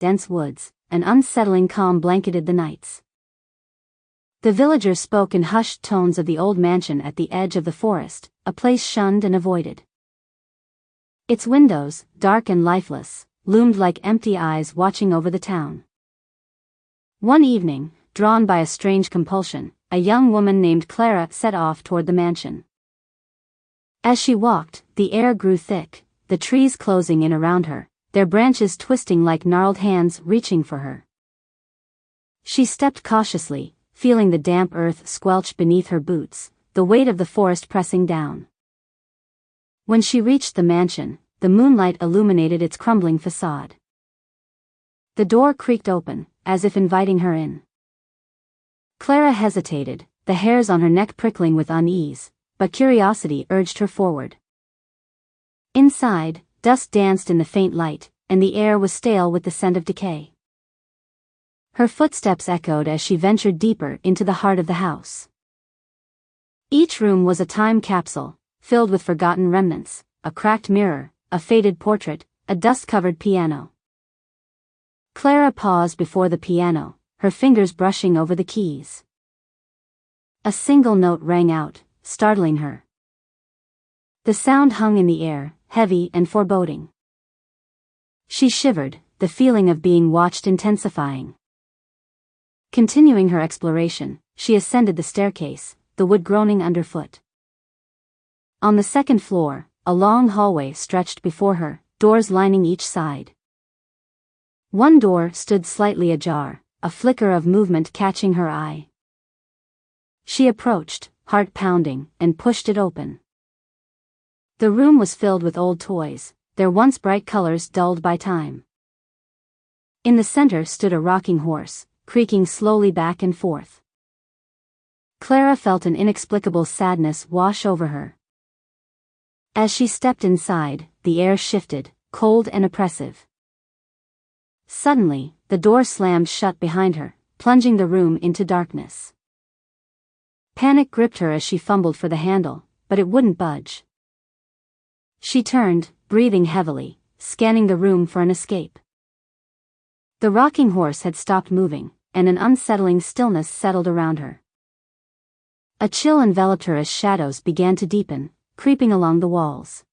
dense woods, an unsettling calm blanketed the nights. The villagers spoke in hushed tones of the old mansion at the edge of the forest, a place shunned and avoided. Its windows, dark and lifeless, loomed like empty eyes watching over the town. One evening, drawn by a strange compulsion, a young woman named Clara set off toward the mansion. As she walked, the air grew thick, the trees closing in around her, their branches twisting like gnarled hands reaching for her. She stepped cautiously, feeling the damp earth squelch beneath her boots, the weight of the forest pressing down. When she reached the mansion, the moonlight illuminated its crumbling facade. The door creaked open, as if inviting her in. Clara hesitated, the hairs on her neck prickling with unease, but curiosity urged her forward. Inside, dust danced in the faint light, and the air was stale with the scent of decay. Her footsteps echoed as she ventured deeper into the heart of the house. Each room was a time capsule, filled with forgotten remnants, a cracked mirror, a faded portrait, a dust-covered piano. Clara paused before the piano, her fingers brushing over the keys. A single note rang out, startling her. The sound hung in the air, heavy and foreboding. She shivered, the feeling of being watched intensifying. Continuing her exploration, she ascended the staircase, the wood groaning underfoot. On the second floor, a long hallway stretched before her, doors lining each side. One door stood slightly ajar, a flicker of movement catching her eye. She approached, heart pounding, and pushed it open. The room was filled with old toys, their once bright colors dulled by time. In the center stood a rocking horse, creaking slowly back and forth. Clara felt an inexplicable sadness wash over her. As she stepped inside, the air shifted, cold and oppressive. Suddenly, the door slammed shut behind her, plunging the room into darkness. Panic gripped her as she fumbled for the handle, but it wouldn't budge. She turned, breathing heavily, scanning the room for an escape. The rocking horse had stopped moving, and an unsettling stillness settled around her. A chill enveloped her as shadows began to deepen, creeping along the walls.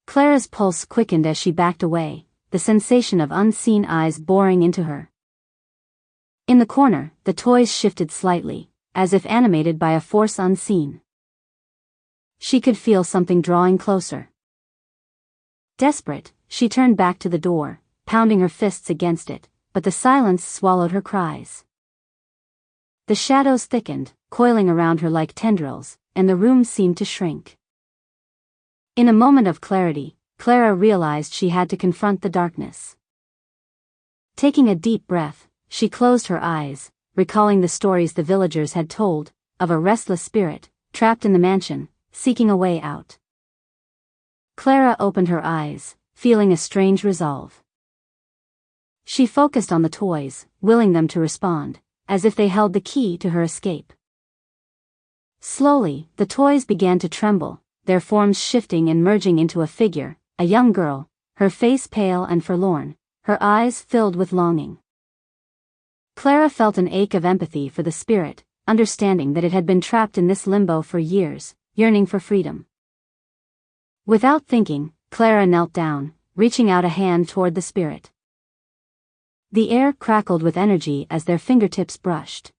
Clara's pulse quickened as she backed away, the sensation of unseen eyes boring into her. In the corner, the toys shifted slightly, as if animated by a force unseen. She could feel something drawing closer. Desperate, she turned back to the door, pounding her fists against it, but the silence swallowed her cries. The shadows thickened, coiling around her like tendrils, and the room seemed to shrink. In a moment of clarity, Clara realized she had to confront the darkness. Taking a deep breath, she closed her eyes, recalling the stories the villagers had told, of a restless spirit, trapped in the mansion, seeking a way out. Clara opened her eyes, feeling a strange resolve. She focused on the toys, willing them to respond, as if they held the key to her escape. Slowly, the toys began to tremble, their forms shifting and merging into a figure, a young girl, her face pale and forlorn, her eyes filled with longing. Clara felt an ache of empathy for the spirit, understanding that it had been trapped in this limbo for years, yearning for freedom. Without thinking, Clara knelt down, reaching out a hand toward the spirit. The air crackled with energy as their fingertips brushed.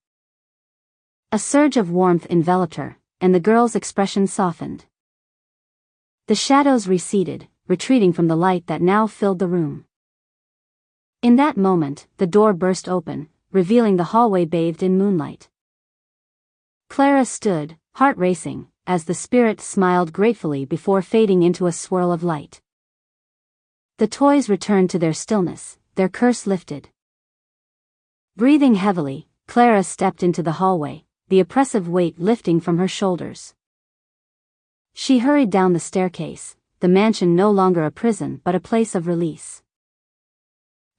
A surge of warmth enveloped her, and the girl's expression softened. The shadows receded, retreating from the light that now filled the room. In that moment, the door burst open, revealing the hallway bathed in moonlight. Clara stood, heart racing, as the spirit smiled gratefully before fading into a swirl of light. The toys returned to their stillness, their curse lifted. Breathing heavily, Clara stepped into the hallway, the oppressive weight lifting from her shoulders. She hurried down the staircase, the mansion no longer a prison but a place of release.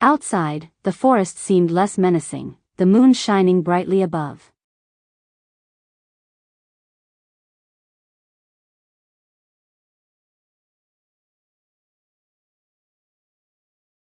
Outside, the forest seemed less menacing, the moon shining brightly above.